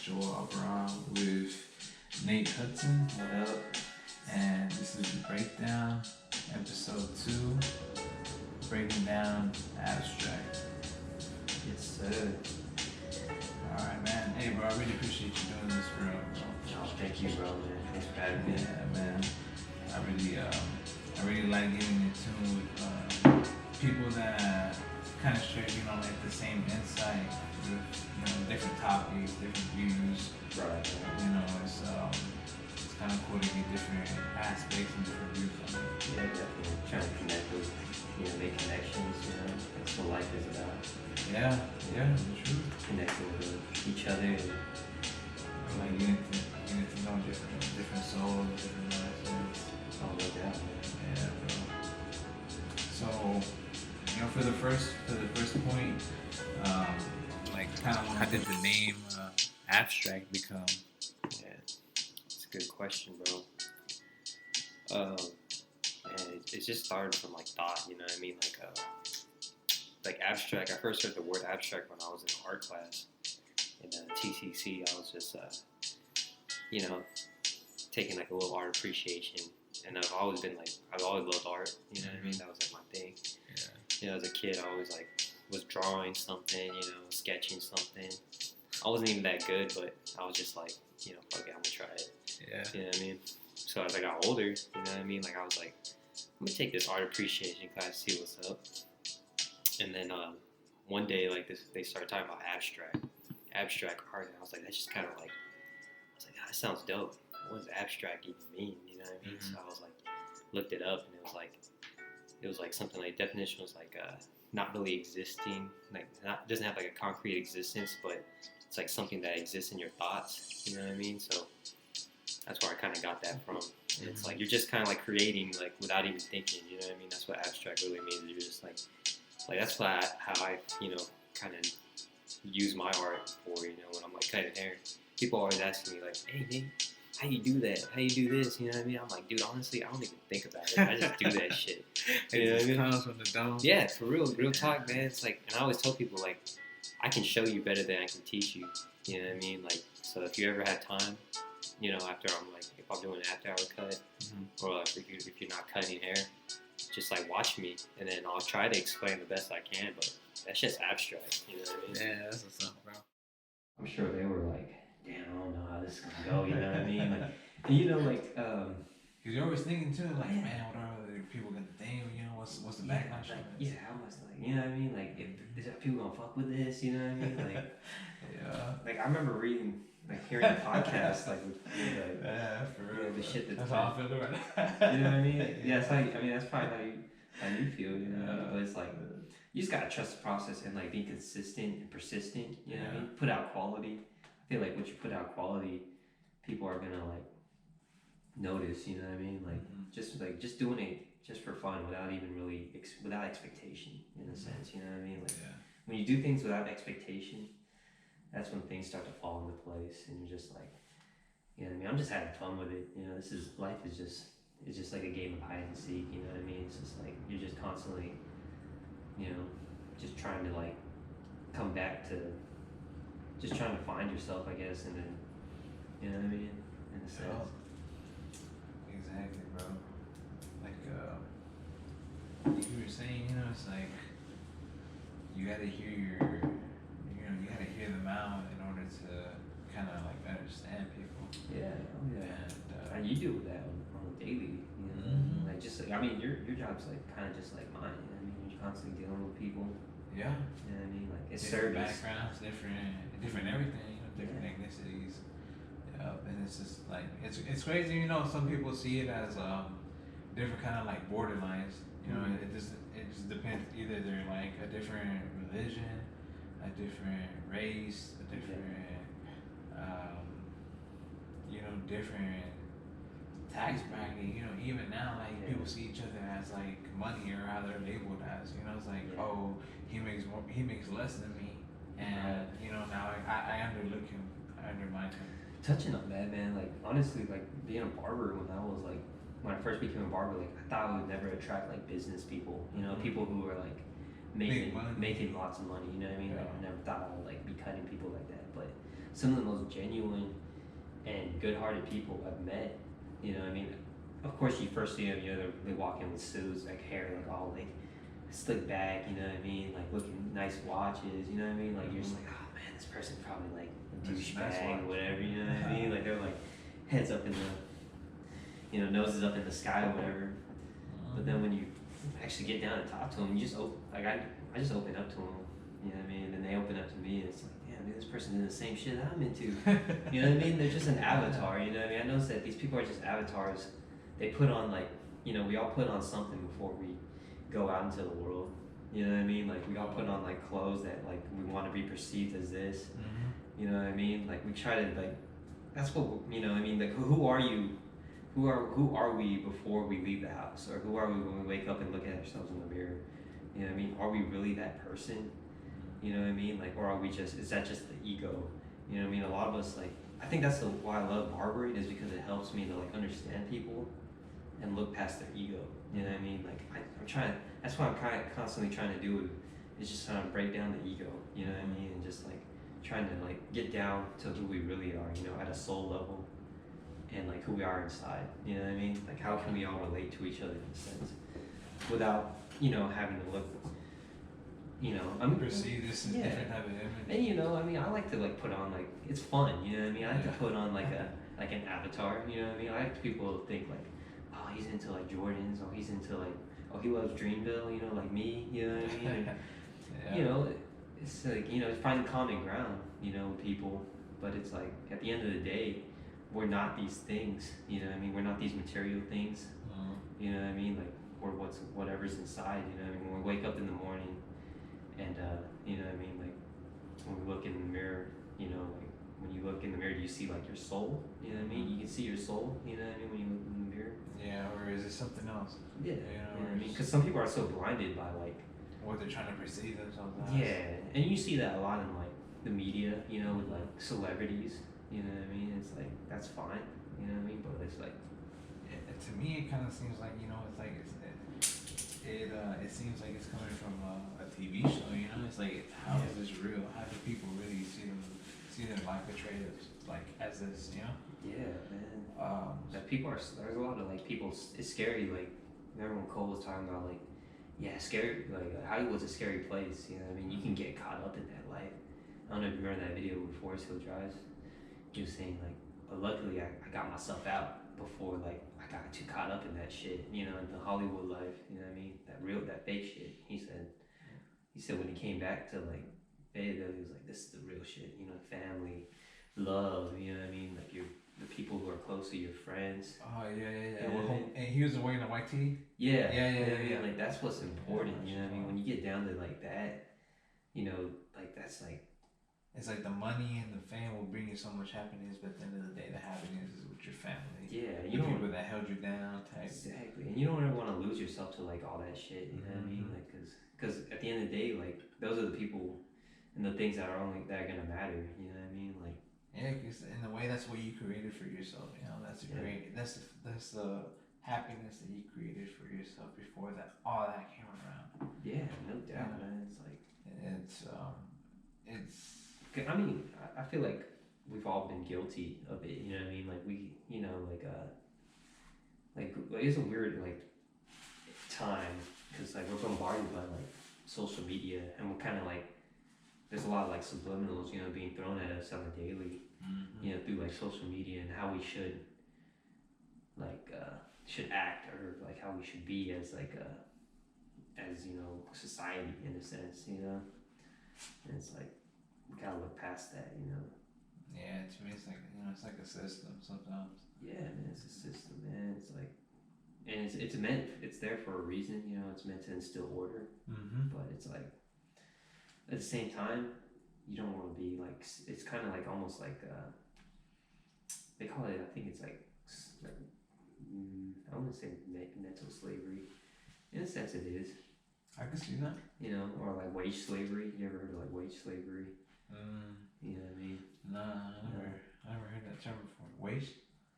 show up around with Nate Hudson. What up? And this is the breakdown, episode 2, breaking down abstract. Yes, sir. Alright, man. Hey, bro, I really appreciate you doing this for real, bro. Oh, thank you, bro, man. Thanks for having me. Yeah, man. I really like getting in tune with people that kind of share, like the same insight with, different topics, different views. Right. It's kind of cool to get different aspects and different views on it. Yeah, definitely. Trying to connect with, make connections, That's what life is about. Yeah, true. Connecting with each other. And, like getting to know different souls, different mindsets. Oh, no doubt, man. Yeah, bro. So, for the first point, how did the name abstract become? Yeah, it's a good question, bro. And it just started from thought, like abstract. I first heard the word abstract when I was in art class in TCC. I was just, taking a little art appreciation, and I've always loved art. That was my thing. Yeah. As a kid, I always was drawing something, sketching something. I wasn't even that good, but I was just fuck it, I'm gonna try it. Yeah. You know what I mean? So as I got older, I was like, I'm gonna take this art appreciation class, see what's up. And then one day, they started talking about abstract art, and I was like, that's just kind of that sounds dope. What does abstract even mean? You know what I mean? Mm-hmm. So I was looked it up, and it was something definition was not really existing, doesn't have a concrete existence, but it's something that exists in your thoughts. You know what I mean? So that's where I kind of got that from. And it's you're just kind of creating without even thinking. You know what I mean? That's what abstract really means. You're just that's how I kind of use my art for when I'm cutting hair. People always ask me hey Nate, how you do that? How you do this? You know what I mean? I'm dude, honestly, I don't even think about it. I just do that shit. It just comes from the dome. Yeah, for real talk, man. It's and I always tell people I can show you better than I can teach you. You know what I mean? So if you ever have time, after I'm if I'm doing an after hour cut, Mm-hmm. or if you're not cutting hair, just watch me, and then I'll try to explain the best I can. But that's just abstract. You know what I mean? Yeah, that's what's up, bro. I'm sure they were damn, I don't know how this is gonna go. You know what I mean? Because you're always thinking too, man, what are other people gonna think? What's the backlash? How much, you know what I mean? Is that people gonna fuck with this? You know what I mean? Yeah. I remember reading, hearing the podcast, yeah, for real. The shit that's how I feel right now. You know what I mean? Yeah, that's probably how you feel. You know, but it's you just gotta trust the process and be consistent and persistent. You know what I mean? Put out quality. I feel what you put out quality, people are gonna notice. You know what I mean? Just doing it just for fun without even really without expectation in a sense. You know what I mean? When you do things without expectation, that's when things start to fall into place, and you're just you know what I mean? I'm just having fun with it. Life is just like a game of hide and seek. You know what I mean? It's just you're just constantly, just trying to come back to, just trying to find yourself, I guess, and then, you know what I mean? In a sense. Exactly, bro. You were saying, it's you gotta hear them out in order to kind of understand people. Yeah, and you do that on a daily, Mm-hmm. Your job's kind of just like mine. You know what I mean? You're constantly dealing with people. Yeah. You know what I mean? It's different service. backgrounds, different everything, different ethnicities. And it's just it's crazy. Some people see it as different kind of borderlines. Mm-hmm. It just depends. Either they're a different religion, a different race, a different different tax bracket. Even now people see each other as money or how they're labeled as. It's oh, he makes less than me, and now I underlook him, I undermine him. Touching on that, man, honestly, being a barber when I first became a barber, I thought I would never attract business people, people who were making lots of money, you know what I mean? Yeah. I never thought I would be cutting people like that, but some of the most genuine and good-hearted people I've met. You know, what I mean, of course, you first see them, you know, they walk in with suits, like hair, like all like slick back. You know what I mean, like looking nice watches. You know what I mean, like you're just like, oh man, this person probably like a douchebag or whatever. You know what I mean, like they're like heads up in the, you know, noses up in the sky or whatever. But then when you actually get down and talk to them, you just like I just open up to them. You know what I mean? And they open up to me, and it's like, damn, dude, this person's into the same shit that I'm into. You know what I mean? They're just an avatar. You know what I mean? I noticed that these people are just avatars. They put on like, you know, we all put on something before we go out into the world. You know what I mean? Like we all put on like clothes that like we want to be perceived as this. You know what I mean? Like we try to like, that's what you know. What I mean, like who are you? Who are we before we leave the house, or who are we when we wake up and look at ourselves in the mirror? You know what I mean? Are we really that person? You know what I mean? Like, or are we just? Is that just the ego? You know what I mean? A lot of us like. I think that's why I love barbering is because it helps me to like understand people and look past their ego. You know what I mean? Like I'm trying. That's what I'm kind of constantly trying to do. Is just trying to break down the ego. You know what I mean? And just like trying to like get down to who we really are. You know, at a soul level. And like who we are inside, you know what I mean? Like how can we all relate to each other in a sense, without you know having to look, you know, I'm perceive this as different type of image. And you know, I mean, I like to like put on like it's fun, you know what I mean? I like to put on like an avatar, you know what I mean? I like people to think like, oh, he's into like Jordans, or he's into like, oh, he loves Dreamville, you know, like me, you know what I mean? And, you know, it's like you know, finding common ground, you know, with people, but it's like at the end of the day. We're not these things, you know what I mean? We're not these material things, you know what I mean? Like, we're whatever's inside, you know what I mean? When we wake up in the morning and, you know what I mean? Like, when we look in the mirror, you know, like, when you look in the mirror, do you see, like, your soul? You know what I mean? You can see your soul, you know what I mean, when you look in the mirror? Yeah, or is it something else? Yeah, you know what I mean? Because some people are so blinded by, like... what they're trying to perceive themselves as. Yeah, and you see that a lot in, like, the media, you know, with, like, celebrities. You know what I mean? It's like that's fine. You know what I mean? But it's like, to me, it kind of seems like you know, it's like it seems like it's coming from a TV show. You know, it's like how is this real? How do people really see their life portrayed as like as this? You know? Yeah, man. That people are there's a lot of like people. It's scary. Like remember when Cole was talking about like, yeah, scary. Like Hollywood's a scary place. You know what I mean? You can get caught up in that life. I don't know if you remember that video where Forrest Hill drives. He was saying like, but luckily I got myself out before like I got too caught up in that shit, you know, in the Hollywood life, you know what I mean? That fake shit. He said when he came back to like Fayetteville, he was like, this is the real shit, you know, family, love, you know what I mean? Like the people who are close to your friends. Oh yeah. And he was wearing a white tee. Yeah. Yeah. Like that's what's important, you know what I mean? When you get down to like that, you know, like that's like. It's like the money and the fame will bring you so much happiness, but at the end of the day, the happiness is with your family. Yeah, the people that held you down. Type. Exactly, and you don't ever want to lose yourself to like all that shit. You know what I mean? Like, cause at the end of the day, like those are the people and the things that are gonna matter. You know what I mean? Like. Yeah, because in a way, that's what you created for yourself. You know, that's great. That's the happiness that you created for yourself before that all that came around. Yeah, no doubt, man. It's like it's. I mean, I feel like we've all been guilty of it. You know what I mean? Like we, you know, like it's a weird like time because like we're bombarded by like social media and we're kind of like there's a lot of like subliminals, you know, being thrown at us on a daily, you know, through like social media and how we should like should act or like how we should be as like as you know society in a sense, you know, and it's like. We gotta look past that, you know. Yeah, to me, it's like you know, it's like a system sometimes. Yeah, man, it's a system, man. It's like, and it's there for a reason, you know. It's meant to instill order, but it's like, at the same time, you don't want to be like. It's kind of like almost like they call it. I think it's like I wouldn't say mental slavery. In a sense, it is. I can see that. You know, or like wage slavery. You ever heard of like wage slavery? You know what I mean? Nah, I never heard that term before. Wage?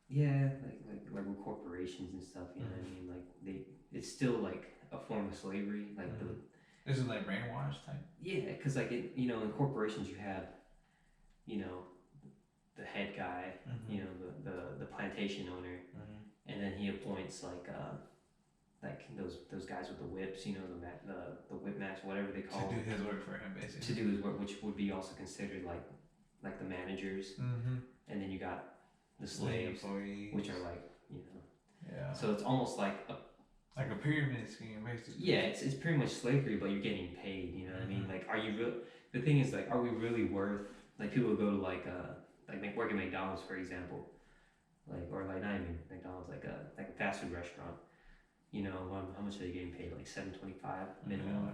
Yeah, like with corporations and stuff. You know what I mean? Like it's still like a form of slavery. Like this is like brainwash type. Yeah, because like you know, in corporations you have, you know, head guy, you know, the plantation owner, and then he appoints like those guys with the whips, you know, the whip max, whatever they call to do them, his work for him, basically. to do his work, which would be also considered like the managers, and then you got the slaves, which are like, you know, yeah. So it's almost like a pyramid scheme, basically. yeah, it's pretty much slavery, but you're getting paid. You know what I mean? Like, are you real? The thing is, like, are we really worth? Like, people go to like work at McDonald's, for example, like, or like not even McDonald's, like a fast food restaurant. You know, how much are they getting paid? Like $7.25 minimum.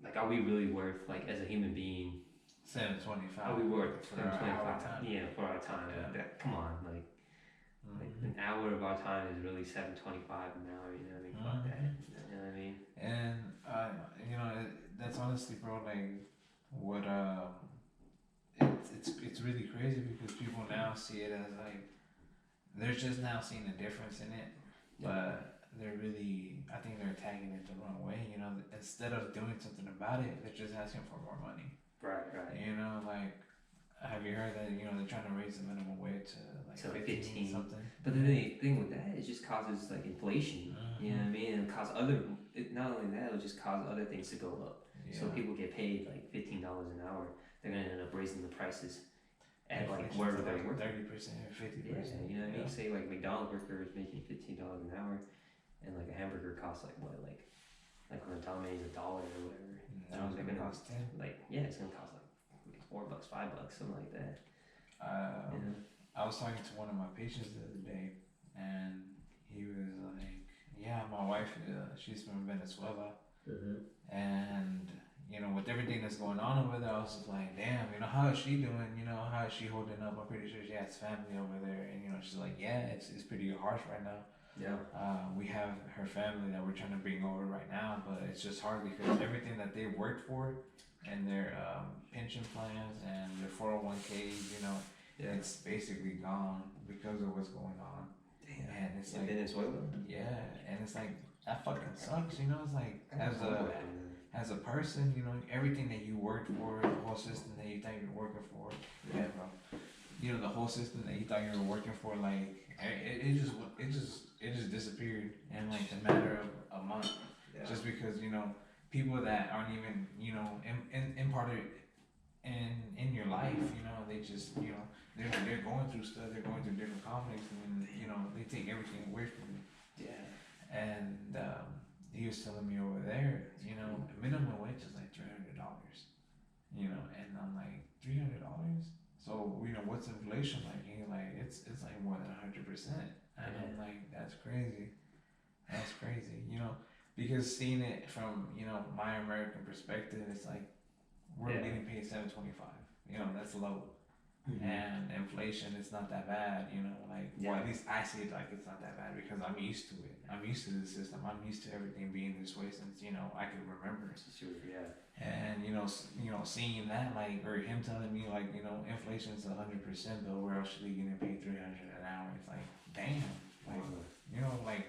Like, are we really worth, like, as a human being? $7.25. Are we worth for our $7.25? Yeah, for our time. Yeah. Like that. Come on, like an hour of our time is really $7.25 an hour. You know what I mean? Fuck that. You know what I mean? And you know, that's honestly, bro, like what it's really crazy because people now see it as like they're just now seeing the difference in it, but they're really, I think they're attacking it the wrong way. You know, instead of doing something about it, they're just asking for more money. Right. You know, like, have you heard that, you know, they're trying to raise the minimum wage to like 15 something? But the thing with that, it just causes like inflation. You know what I mean? And not only that, it'll just cause other things to go up. Yeah. So people get paid like $15 an hour. They're gonna end up raising the prices at like wherever they're working. 30% or 50%. Yeah, you know what I mean? Say like McDonald's worker is making $15 an hour, and like a hamburger costs like what, like when a Domino's $1 or whatever. Now it's gonna cost 10. Like it's gonna cost like $4, $5, something like that. I was talking to one of my patients the other day, and he was like, "Yeah, my wife, she's from Venezuela, and you know, with everything that's going on over there, I was just like, damn, you know, how is she doing? You know, how is she holding up? I'm pretty sure she has family over there, and you know, she's like, yeah, it's pretty harsh right now. Yeah. We have her family that we're trying to bring over right now, but it's just hard because everything that they worked for and their pension plans and their 401ks, you know, it's basically gone because of what's going on. Damn. And it's like Venezuela. Yeah, and it's like that fucking sucks. You know, it's like as a person, you know, everything that you worked for, the whole system that you thought you were working for, bro. You know, the whole system that you thought you were working for, like it just disappeared in like a matter of a month, just because, you know, people that aren't even, you know, imparted in your life, you know, they just, you know, they're going through stuff, they're going through different conflicts, and you know, they take everything away from you. Yeah. And he was telling me over there, you know, minimum wage is like $300, you know, and I'm like, $300? So, you know, what's inflation like? He's like, it's like more than 100%. And I'm like, that's crazy. That's crazy, you know, because seeing it from, you know, my American perspective, it's like we're getting paid $7.25. You know, that's low. And inflation, it's not that bad, you know, like, well, at least I see it like it's not that bad because I'm used to it. I'm used to the system. I'm used to everything being this way since, you know, I can remember. Yeah. And, you know, seeing that, like, or him telling me, like, you know, inflation's 100%, but we're actually getting paid $300 an hour. It's like, damn, like, you know, like,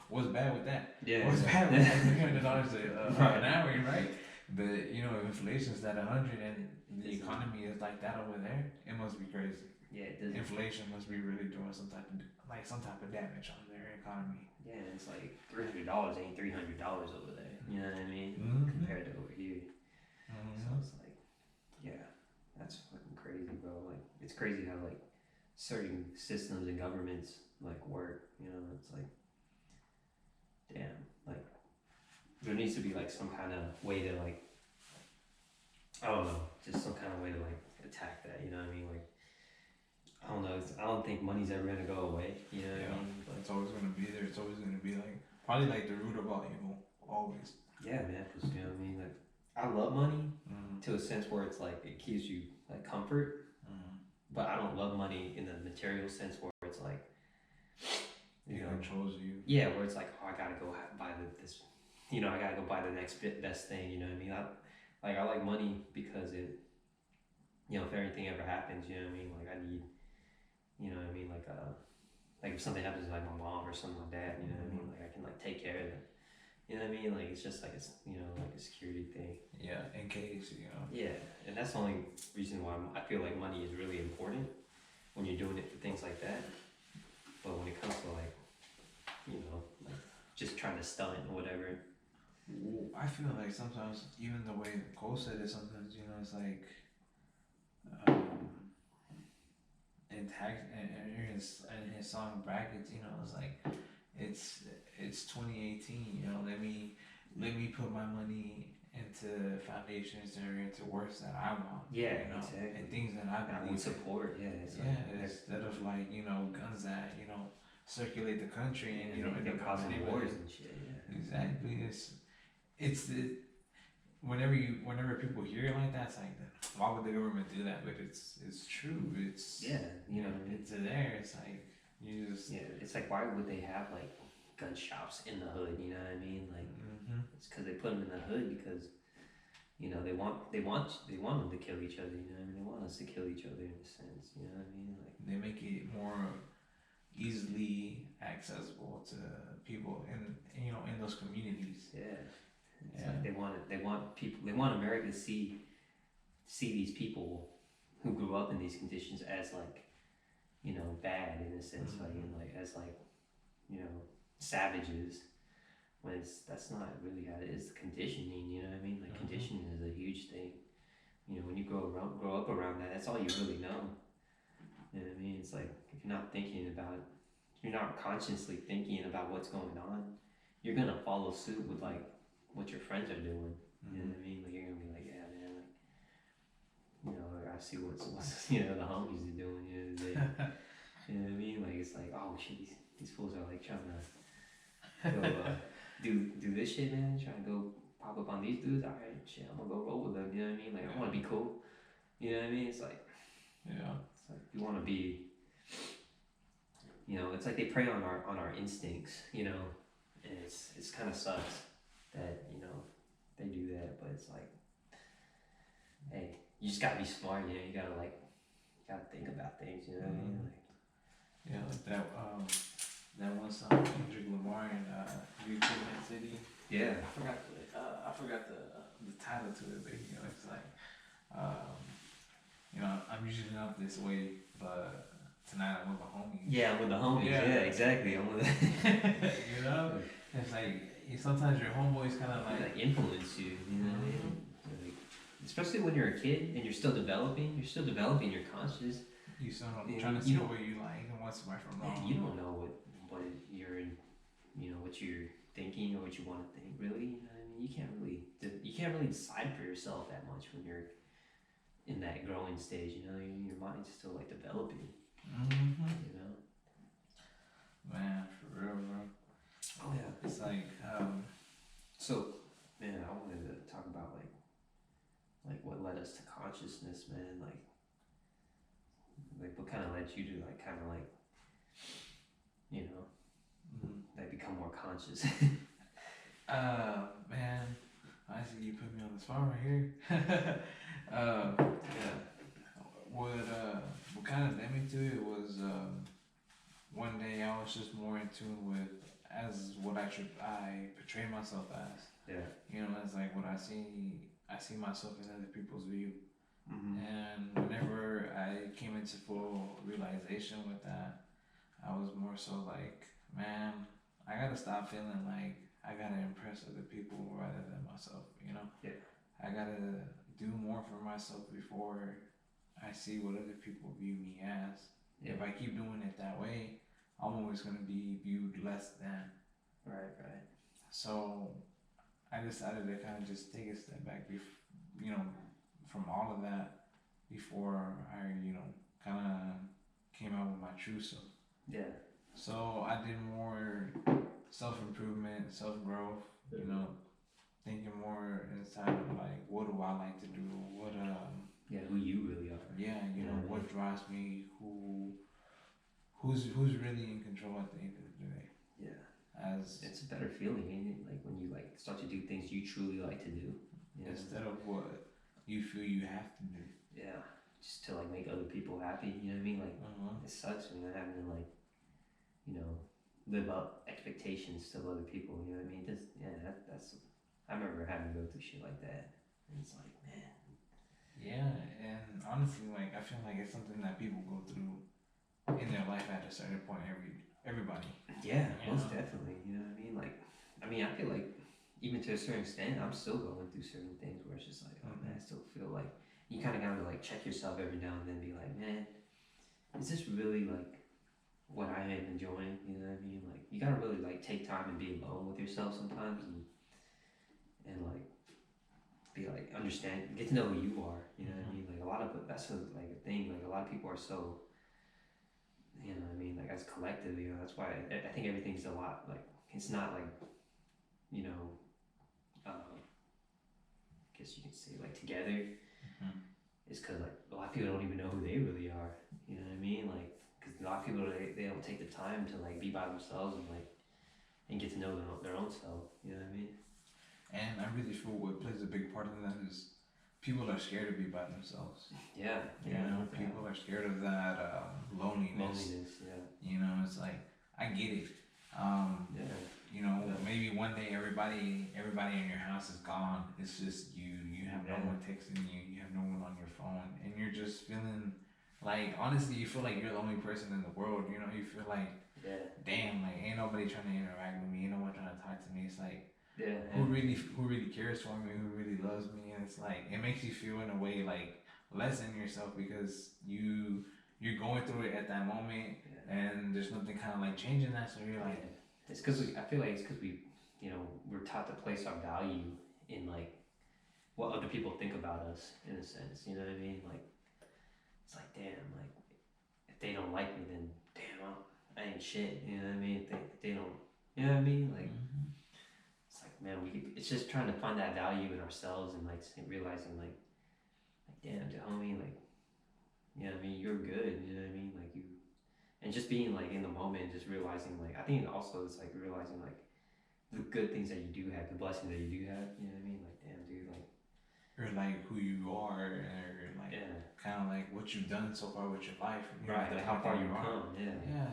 what's bad with that? Yeah. What's bad with that $300 an hour, right? But, you know, if inflation's at 100 and the economy is like that over there, it must be crazy. Yeah, it does. Inflation must be really doing some type of damage on their economy. Yeah, it's like $300 ain't $300 over there. You know what I mean? Compared to over here. So it's like, yeah, that's fucking crazy, bro. Like, it's crazy how like certain systems and governments like work. You know, it's like, damn, like there needs to be like some kind of way to like, I don't know, just some kind of way to like attack that. You know what I mean? Like, I don't know. I don't think money's ever gonna go away. You know what I mean? But it's always gonna be there. It's always gonna be like probably like the root of all evil. Always. Yeah, man. Cause you know what I mean? Like, I love money to a sense where it's like it gives you like comfort, but I don't love money in the material sense where it's like, you know, controls you. Yeah, where it's like, oh, I gotta go buy this. You know, I gotta go buy the next best thing. You know what I mean? I like money because it, you know, if anything ever happens, you know what I mean? Like I need, you know what I mean? Like if something happens to like my mom or something like that, you know what I mean? Like I can like take care of them. You know what I mean? Like it's just like it's, you know, like a security thing. Yeah, in case, you know. Yeah, and that's the only reason why I feel like money is really important. when you're doing it for things like that. But when it comes to like, like just trying to stunt or whatever. I feel like sometimes, even the way Cole said it, sometimes it's like, um, in tax in his song brackets, it's like, it's 2018. Let me put my money into foundations that are into works that I want. Yeah, exactly. And things that I I believe would in. support. Yeah, Instead of like guns that circulate the country and end they're up causing in wars and shit. Yeah. Exactly. It's the whenever people hear it like that, it's like, why would the government do that? But it's true. It's Yeah, it's there. It's like you just It's like, why would they have like gun shops in the hood? You know what I mean? Like, it's because they put them in the hood because they want them to kill each other. You know what I mean? They want us to kill each other in a sense. You know what I mean? Like, they make it more easily accessible to people in those communities. yeah. It's like they want America to see these people who grew up in these conditions as like, bad in a sense, like as like, you know, savages. When that's not really how it is. The conditioning, you know what I mean? Like, conditioning is a huge thing. When you grow up around that, that's all you really know. You know what I mean? It's like, if you're not thinking about, if you're not consciously thinking about what's going on, you're gonna follow suit with like what your friends are doing. You know what I mean? Like, you're gonna be like, yeah, man, like, I see what's the homies are doing. They, you know what I mean? Like, it's like, oh shit, these fools are like trying to go do this shit, man. Trying to go pop up on these dudes. All right, shit, I'm gonna go roll with them. You know what I mean? Like, I want to be cool. You know what I mean? It's like, it's like you want to be. It's like they prey on our instincts. And it's kind of sucks that they do that. But it's like, hey, you just gotta be smart. You gotta think about things. You know what I mean? Like, Like that one song Kendrick Lamar and Viewpoint City. yeah. I forgot the title to it, but it's like, I'm usually not this way, but tonight I'm with my homies. Yeah, I'm with the homies. Yeah, exactly. I'm with. It's like sometimes your homeboys kind of like influence you. You know what I mean? Like, especially when you're a kid and you're still developing your conscious. You still trying to see what you like and what's right from wrong. You don't know what you're what you're thinking or what you want to think. Really, I mean, you can't really decide for yourself that much when you're in that growing stage. Your mind's still like developing. Man, for real, bro. Oh yeah. It's like So, man, I wanted to talk about like what led us to consciousness, man. Like what kind of led you to like become more conscious. Man, honestly, you put me on the spot right here. Yeah. What kind of led me to it was one day I was just more in tune with as what I portray myself as. Yeah. It's like what I see myself in other people's view. Mm-hmm. And whenever I came into full realization with that, I was more so like, man, I gotta stop feeling like I gotta impress other people rather than myself. Yeah. I gotta do more for myself before I see what other people view me as. Yeah. If I keep doing it that way, I'm always gonna be viewed less than. Right. So I decided to kind of just take a step back, from all of that before I, kind of came out with my true self. Yeah. So I did more self-improvement, self-growth, thinking more inside of like, what do I like to do? Who you really are. Yeah, what drives me, who's really in control at the end of the day. Yeah. It's a better feeling, ain't it? Like when you start to do things you truly like to do. Instead of what you feel you have to do. Yeah. Just to make other people happy, you know what I mean? Like, it sucks when you're having to live up expectations to other people, you know what I mean? That's I remember having to go through shit like that. And it's like, man. Yeah, and honestly, I feel like it's something that people go through in their life at a certain point. Everybody, Yeah, you most know. definitely. You know what I mean? Like, I mean, I feel like even to a certain extent, I'm still going through certain things where it's just like, oh man, I still feel like you kind of gotta like check yourself every now and then, be like, man, is this really like what I am enjoying? You know what I mean? Like, you gotta really like take time and be alone with yourself sometimes, and like be like understand, get to know who you are. You know what I mean? Like a lot of that's like a thing. Like a lot of people are so, you know what I mean? Like as collective, you know, that's why I think everything's a lot like it's not like, you know, I guess you can say like together. Is because like a lot of people don't even know who they really are. You know what I mean? Like because a lot of people they don't take the time to like be by themselves and like and get to know their own self. You know what I mean? And I really feel what plays a big part in that is people are scared to be by themselves. Yeah, You yeah. know, people are scared of that loneliness. Loneliness, yeah. You know, it's like I get it. Yeah. You know, maybe one day everybody in your house is gone. It's just you. You have no one texting you. You have no one on your phone, and you're just feeling like honestly, you feel like you're the only person in the world. You know, you feel like damn, like ain't nobody trying to interact with me. Ain't no one trying to talk to me. It's like who really cares for me? Who really loves me? And it's like it makes you feel in a way like less than yourself because you're going through it at that moment, and there's nothing kind of like changing that. So you're like. It's because I feel like it's because we, you know, we're taught to place our value in like what other people think about us in a sense. You know what I mean? Like it's like damn, like if they don't like me, then damn, I ain't shit. You know what I mean? If they don't, you know what I mean? Like it's like man, it's just trying to find that value in ourselves and like realizing like damn, homie, like you know what I mean? You're good. You know what I mean? Like you. And just being like in the moment, just realizing like I think also it's like realizing like the good things that you do have, the blessings that you do have. You know what I mean? Like damn, dude, like Or like who you are, or like kind of like what you've done so far with your life. You right, know, like how far you come. Yeah.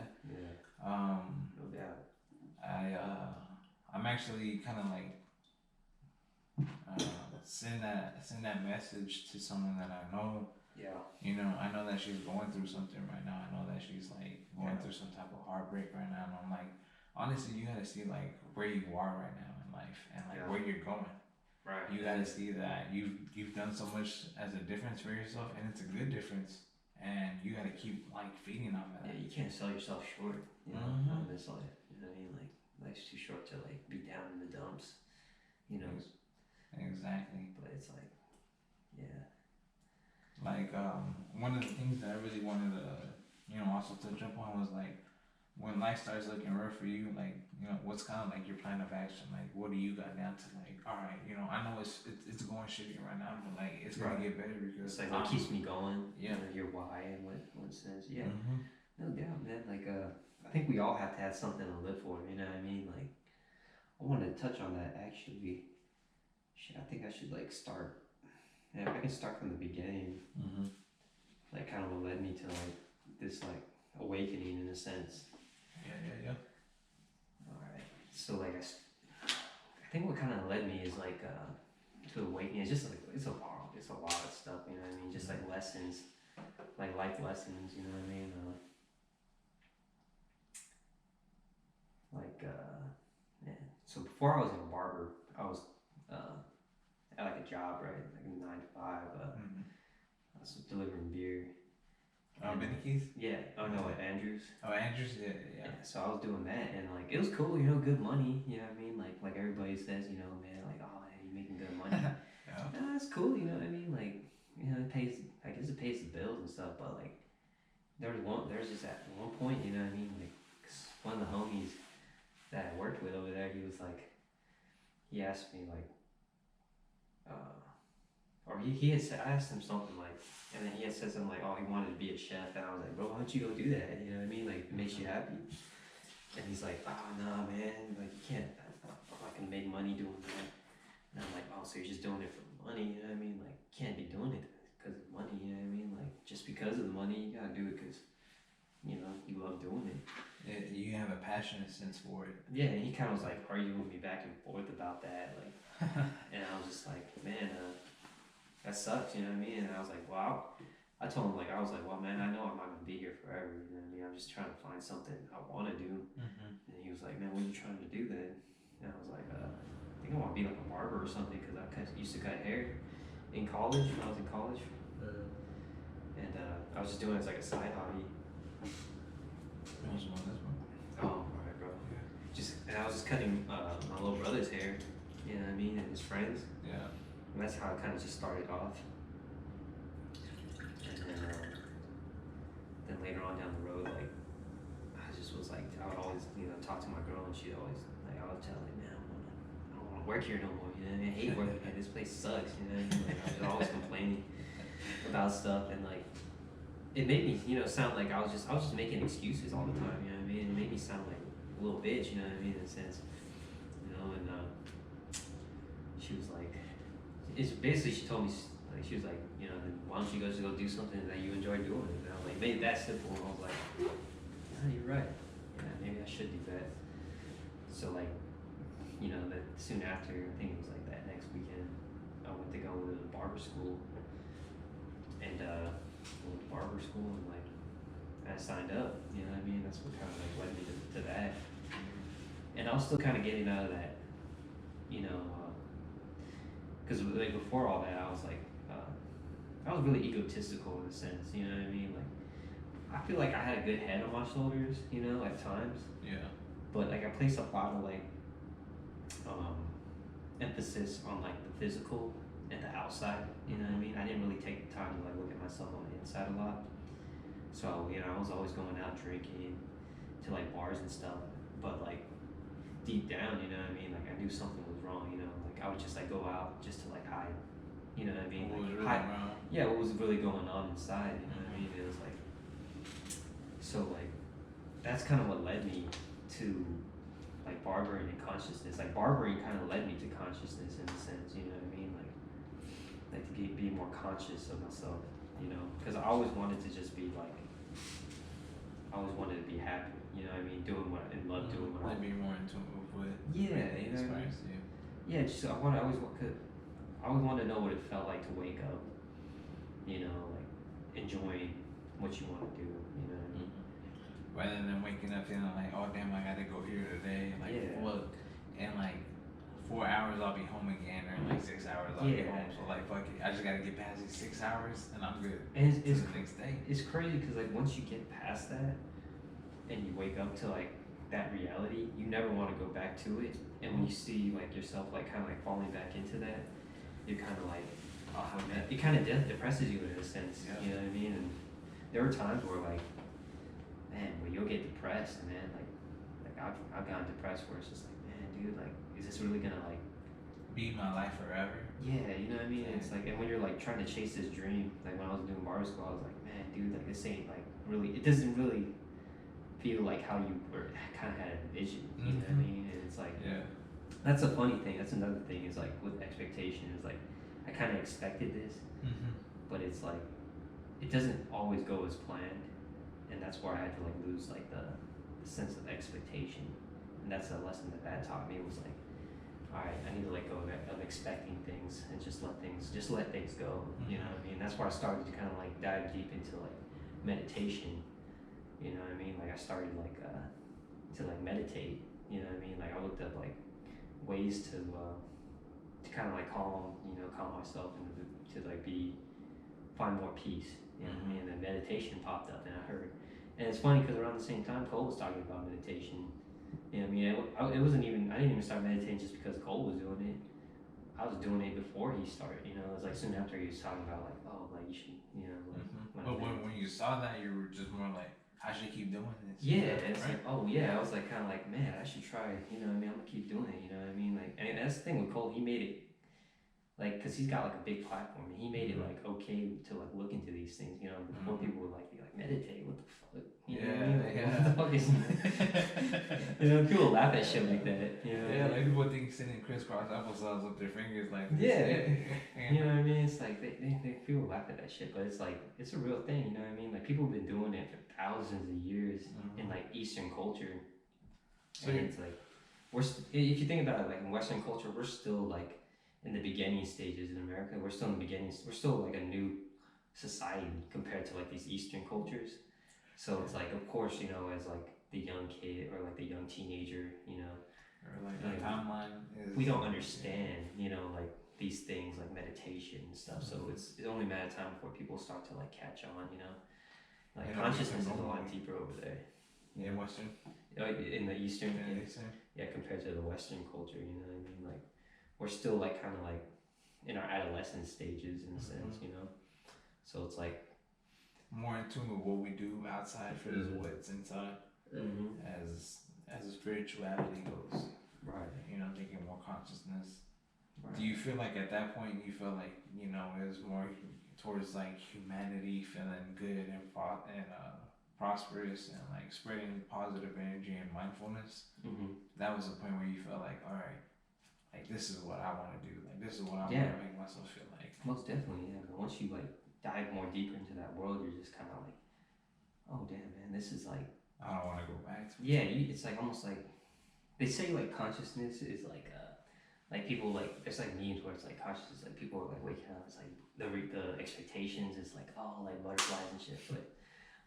No doubt. I'm actually kind of like send that message to someone that I know. Yeah. You know, I know that she's going through something right now. I know that she's like going through some type of heartbreak right now. And I'm like, honestly, you gotta see like where you are right now in life and like where you're going. Right. You gotta see that you've done so much as a difference for yourself, and it's a good difference. And you gotta keep like feeding off of that. Yeah, you can't sell yourself short. You know, in this life. You know what I mean? Like life's too short to like be down in the dumps. You know. Exactly. But it's like, yeah. Like one of the things that I really wanted to, you know, also touch up on was like when life starts looking rough for you, like you know, what's kind of like your plan of action? Like, what do you got down to? Like, all right, you know, I know it's going shitty right now, but like it's gonna get better because it's like what keeps me going. Yeah. You know, your why and what says yeah. No doubt, man. Like I think we all have to have something to live for. You know what I mean? Like I wanted to touch on that actually. Shit, I think I should like start. Yeah, if I can start from the beginning, like kind of what led me to like this like awakening in a sense. Yeah. All right. So like I think what kind of led me is like to awakening. It's just like it's a lot of stuff. You know what I mean? Just like lessons, like life lessons. You know what I mean? Man. So before I was a barber, I was at like a job, right? Like a 9 to 5. I was delivering beer. Benike's? Yeah. Oh no, at Andrews. Oh, Andrews. Yeah. So I was doing that, and like it was cool, you know, good money. You know what I mean? Like everybody says, you know, man, like oh, man, you're making good money. That's cool, you know what I mean? Like you know, it pays. I guess it pays the bills and stuff, but like there's just at one point, you know what I mean? Like 'cause one of the homies that I worked with over there, he was like, he asked me like, or he had said, I asked him something like, and then he had said something like, oh, he wanted to be a chef, and I was like, bro, why don't you go do that? You know what I mean? Like, it makes you happy. And he's like, oh, nah, man, like, you can't, I'm not gonna make money doing that. And I'm like, oh, so you're just doing it for the money, you know what I mean? Like, you can't be doing it because of money, you know what I mean? Like, just because of the money, you gotta do it because, you know, you love doing it. You have a passionate sense for it. Yeah, and he kind of was like arguing with me back and forth about that, like, and I was just like, man, that sucks, you know what I mean? And I was like, wow, I told him like I was like, well, man, I know I'm not gonna be here forever. You know what I mean? I'm just trying to find something I want to do. Mm-hmm. And he was like, man, what are you trying to do then? And I was like, I think I want to be like a barber or something because used to cut hair in college when I was in college, and I was just doing it as like a side hobby. This one. Oh, alright, bro. Yeah. And I was just cutting my little brother's hair. You know what I mean? And his friends. Yeah. And that's how it kind of just started off. And then later on down the road, like I just was like, I would always, talk to my girl, and she'd always like, I would tell her, man, I don't want to work here no more. You know what I mean? I hate working here. This place sucks. You know what I mean? Like I was always complaining about stuff, and like it made me, sound like I was just making excuses all the time. You know what I mean? It made me sound like a little bitch. You know what I mean? In a sense, and she was like, it's basically she told me like she was like, then why don't you just go do something that you enjoy doing? And I was like, made it that simple. And I was like, yeah, you're right. Yeah, maybe I should do that. So like, that soon after, I think it was like that next weekend, I went to go to the barber school, and went to barber school, and like I signed up. You know what I mean? That's what kind of like led me to that. And I was still kind of getting out of that, because like before all that, I was like, I was really egotistical in a sense. You know what I mean? Like I feel like I had a good head on my shoulders, at times. Yeah. But like I placed a lot of like emphasis on like the physical and the outside. You know what I mean? I didn't really take the time to like look at myself on the inside a lot. So I was always going out drinking to like bars and stuff. But like deep down, you know what I mean? Like I knew something was wrong. Like I would just like go out just to like hide. You know what I mean? What was Like, really wrong? yeah, what was really going on inside? You know what I mean? It was like so like that's kind of what led me to like barbering and consciousness. Like barbering kind of led me to consciousness in a sense. You know what I mean? Like to be more conscious of myself. Because I always wanted to just be like. I always wanted to be happy. You know what I mean? Doing what and love doing what I Like be more in tune with what inspires you. Yeah, just I always want to know what it felt like to wake up. Like enjoying what you want to do. You know what I mean? Rather than waking up feeling like, oh damn, I gotta go here today. Like look, in like 4 hours I'll be home again, or in like 6 hours I'll be home. So like fuck it, I just gotta get past these 6 hours and I'm good. And it's the next day. It's crazy because like once you get past that and you wake up to like that reality, you never want to go back to it. And when you see like yourself like kind of like falling back into that, you're kind of like, oh man, it kind of depresses you in a sense. Yeah. You know what I mean? And there were times where like, man, where you'll get depressed, man. Like I've gotten depressed where it's just like, man, dude, like, is this really gonna like be my life forever? Yeah, you know what I mean? And it's like, and when you're like trying to chase this dream, like when I was doing barber school, I was like, man, dude, like this ain't like really, it doesn't really feel like how you kind of had a vision. You know what I mean? And it's like, yeah, that's a funny thing. That's another thing is like with expectation is like, I kind of expected this, but it's like, it doesn't always go as planned. And that's where I had to like lose like the sense of expectation. And that's a lesson that taught me was like, all right, I need to let go of expecting things and just let things go. You know what I mean? That's where I started to kind of like dive deep into like meditation. You know what I mean? Like I started like to like meditate. You know what I mean? Like I looked up like ways to kind of like calm myself and to like find more peace. You know what I mean? And then meditation popped up, and I heard, and it's funny because around the same time Cole was talking about meditation. You know what I mean? It wasn't even, I didn't even start meditating just because Cole was doing it. I was doing it before he started. It was like soon after he was talking about like, oh, like you should, like. But when you saw that, you were just more like, I should keep doing this. Yeah, it's right? Like, oh yeah, I was like kind of like, man, I should try. You know what I mean? I'm gonna keep doing it. You know what I mean? Like, and that's the thing with Cole. He made it like, cause he's got like a big platform, and he made it like okay to like look into these things. Before people would like be like, meditate, what the fuck? You know what I mean? Like, what the fuck is people laugh at shit like that. Like people think sitting crisscross applesauce with their fingers like this. Yeah. You know what I mean? It's like they people laugh at that shit, but it's like it's a real thing. You know what I mean? Like people have been doing it for thousands of years in like Eastern culture. So and it's like if you think about it, like in Western culture, we're still like in the beginning stages in America. We're still in the beginning. We're still like a new society compared to like these Eastern cultures. So it's like, of course, you know, as like the young kid or like the young teenager, you know, Or like the timeline is. we don't understand, you know, like these things like meditation and stuff. So it's only a matter of time before people start to like catch on, you know. Like consciousness is a lot deeper over there. Yeah, Western. In the Eastern, Eastern. Yeah, compared to the Western culture, you know what I mean? Like we're still like kind of like in our adolescent stages in a sense, you know. So it's like more in tune with what we do outside versus what's inside, as spirituality goes. Right. You know, taking more consciousness. Right. Do you feel like at that point you felt like, you know, it was more towards like humanity feeling good and prosperous and like spreading positive energy and mindfulness? That was the point where you felt like, all right, like this is what I want to do. Like this is what I want to make myself feel like. Most definitely, yeah. But once you like dive more deeper into that world, you're just kind of like, oh damn, man, this is like. I don't want to go back to. Yeah, it's like almost like they say like consciousness is like people like there's like memes where it's like consciousness, like people are like waking up, it's like the expectations is like like butterflies and shit,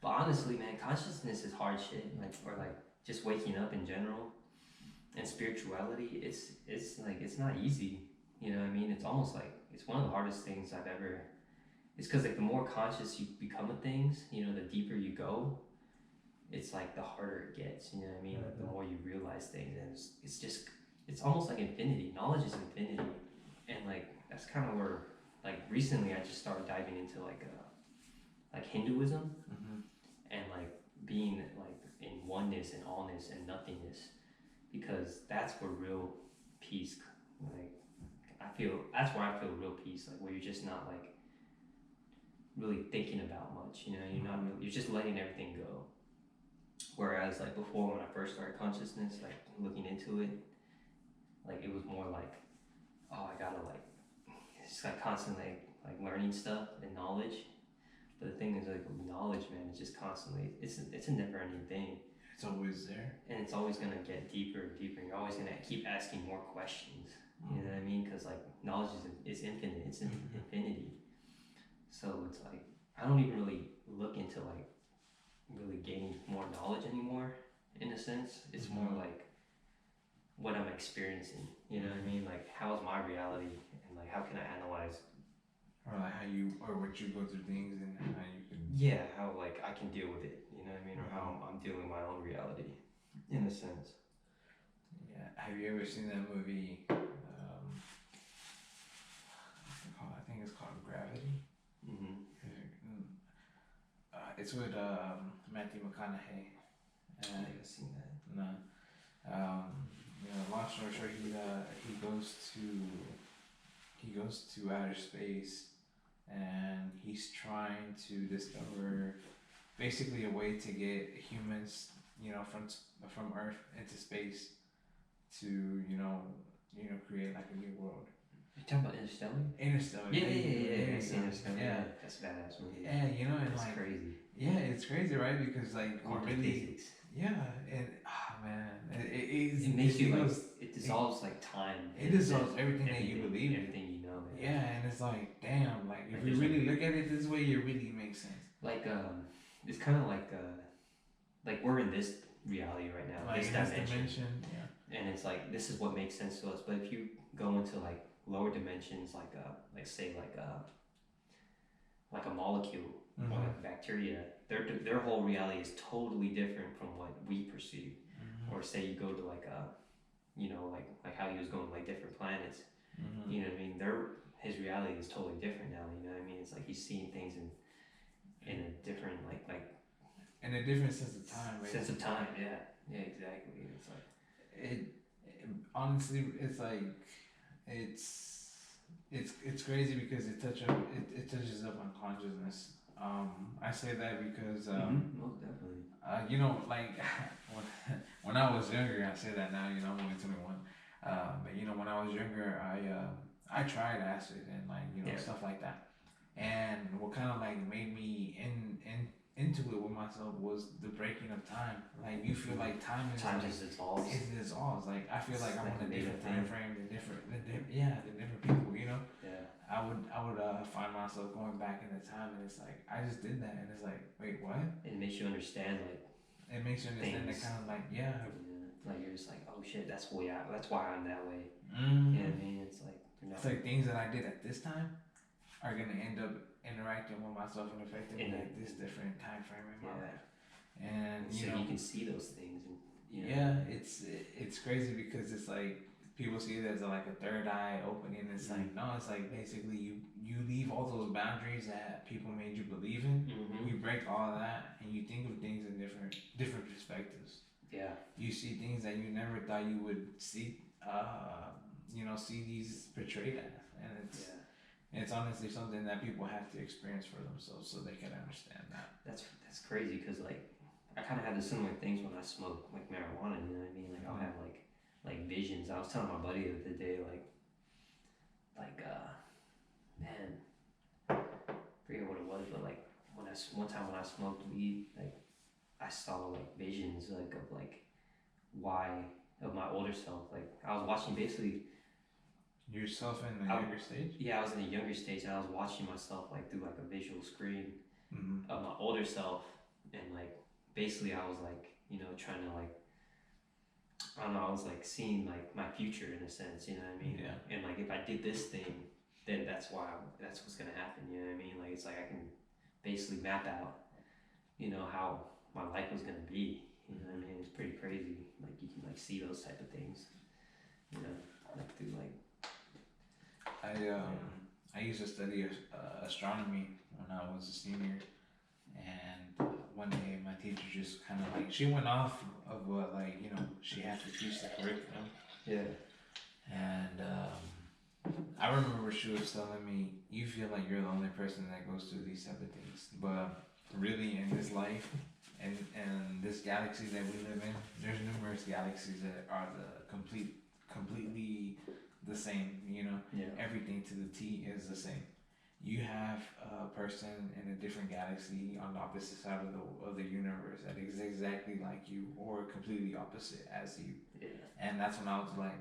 but honestly, man, consciousness is hard shit, like or like just waking up in general, and spirituality, it's like it's not easy, you know what I mean? It's almost like it's one of the hardest things I've ever. It's because like the more conscious you become of things, you know, the deeper you go. It's like the harder it gets, you know what I mean? Like the more you realize things, and it's almost like infinity. Knowledge is infinity, and like that's kind of where like recently I just started diving into like Hinduism, and like being like in oneness and allness and nothingness, because that's where real peace. Like that's where I feel real peace, like where you're just not like really thinking about much, you know, you're just letting everything go. Whereas like before, when I first started consciousness, like looking into it, like it was more like, oh, I gotta like, it's like constantly like learning stuff and knowledge. But the thing is like knowledge, man, it's just constantly, it's a never ending thing. It's always there. And it's always gonna get deeper and deeper. And you're always gonna keep asking more questions. You know what I mean? Because like knowledge is infinite. It's infinity. So it's like I don't even really look into like really gaining more knowledge anymore. In a sense, it's more like what I'm experiencing. You know what I mean? Like how is my reality, and like how can I analyze? Or like how you or what you go through things and how you can. Yeah, how like I can deal with it. You know what I mean? Or how I'm dealing with my own reality. In a sense. Yeah. Have you ever seen that movie? I think it's called Gravity. It's with Matthew McConaughey. I haven't seen that. No. You know, long story short, he goes to outer space, and he's trying to discover basically a way to get humans, you know, from Earth into space, to create like a new world. You talking about Interstellar? Interstellar. Yeah. Interstellar. Yeah, that's a badass movie. Yeah, you know, and that's like crazy. Yeah, it's crazy, right? Because like physics. Yeah, and man, it makes you like it dissolves like time. It dissolves everything that you believe in. Everything you know. Man. Yeah, and it's like damn, like if you really look at it this way, it really makes sense. Like it's kind of like we're in this reality right now, like this dimension. Yeah. And it's like this is what makes sense to us. But if you go into like lower dimensions, like say like a molecule or like bacteria, their whole reality is totally different from what we perceive. Or say you go to like like how he was going to like different planets. You know what I mean? His reality is totally different now. You know what I mean? It's like he's seeing things in a different like in a different sense of time. Right? Sense of time, yeah, exactly. It's like it honestly, it's like it's crazy because it touches up on consciousness. I say that because most definitely. You know, like when I was younger, I say that now. You know, I'm only 21. But you know, when I was younger, I tried acid and like stuff like that. And what kind of like made me into it with myself was the breaking of time. Like you feel like time just dissolves. It dissolves. Like I feel like I'm on a different time frame than different people. You know. Yeah. I would find myself going back in the time, and it's like I just did that, and it's like, wait, what? It makes you understand like It makes you understand that things. kind of like, yeah. Like you're just like, oh shit, that's why I'm that way. Mm-hmm. You know what I mean? It's like it's like things that I did at this time are gonna end up interacting with myself and affecting me at this different time frame in my life. And so you can see those things, and it's crazy because it's like people see it as like a third eye opening. It's like no, it's like basically you leave all those boundaries that people made you believe in. You break all that, and you think of things in different perspectives. Yeah. You see things that you never thought you would see. See these portrayed as, and it's honestly something that people have to experience for themselves so they can understand that. That's crazy because like I kind of have the similar things when I smoke like marijuana. You know what I mean? Like I'll have like visions. I was telling my buddy the other day man, I forget what it was, but like one time when I smoked weed, like I saw like visions like of like why of my older self. Like I was watching basically yourself in the younger stage. Yeah, I was in a younger stage, and I was watching myself like through like a visual screen of my older self, and like basically I was like trying to like I don't know, I was like seeing like my future in a sense, you know what I mean? Yeah. And like if I did this thing, then that's what's gonna happen, you know what I mean? Like it's like I can basically map out, how my life was gonna be. You know what I mean? It's pretty crazy. Like you can like see those type of things, like through like. I used to study astronomy when I was a senior, and one day my teacher just kind of like she went off of what she had to teach the curriculum. Yeah. And I remember she was telling me, you feel like you're the only person that goes through these type of things, but really in this life and this galaxy that we live in, there's numerous galaxies that are completely the same. Everything to the T is the same. You have a person in a different galaxy on the opposite side of the universe that is exactly like you or completely opposite as you. Yeah. And that's when I was like,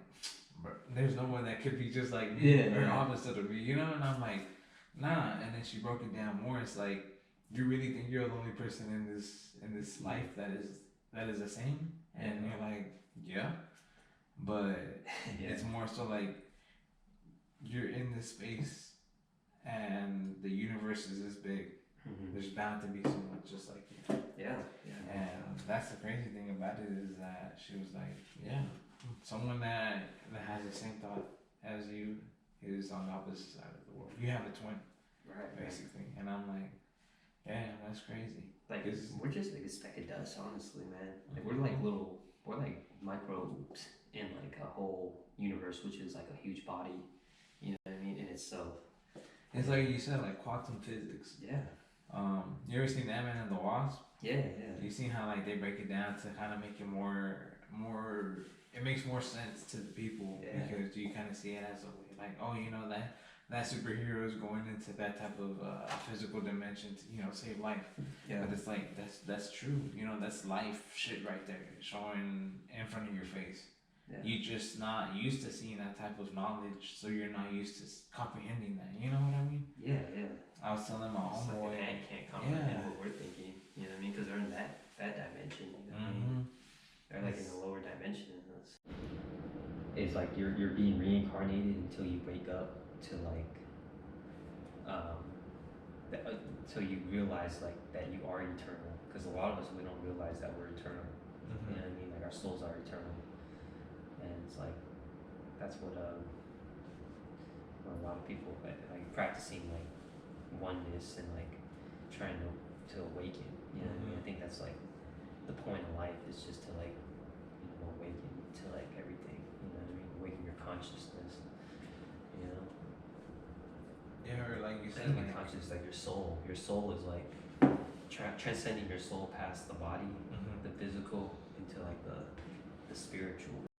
there's no one that could be just like me or opposite of me, And I'm like, nah. And then she broke it down more. It's like, you really think you're the only person in this life that is the same? And you're like, yeah. But it's more so like you're in this space and the universe is this big. There's bound to be someone just like you. Yeah. And that's the crazy thing about it is that she was like, yeah, someone that has the same thought as you is on the opposite side of the world. You have a twin, right? Basically. And I'm like, yeah, that's crazy. Like we're just like a speck of dust, honestly, man. Like we're like microbes in like a whole universe, which is like a huge body. You know what I mean? In itself. It's like you said, like quantum physics. Yeah. You ever seen Ant-Man and the Wasp? Yeah. You seen how like they break it down to kind of make it more. It makes more sense to the people because you kind of see it as a way, like, oh, that superhero is going into that type of physical dimension to save life. Yeah. But it's like that's true. That's life shit right there, showing in front of your face. Yeah. You're just not used to seeing that type of knowledge, so you're not used to comprehending that. You know what I mean? Yeah. I was telling my homeboy. Like an ant can't comprehend what we're thinking. You know what I mean? Because they're in that dimension. You know what I mean? They're like in a lower dimension than us. It's like you're being reincarnated until you wake up to like, until you realize like that you are eternal. Because a lot of us, we don't realize that we're eternal. You know what I mean? Like our souls are eternal. And it's like, that's what a lot of people like practicing like oneness and like trying to awaken. You know what I mean? I think that's like the point of life is just to like awaken to like everything. You know what I mean? Awaken your consciousness. Yeah, or like you said, like conscious, like your soul. Your soul is like transcending your soul past the body, the physical, into like the spiritual.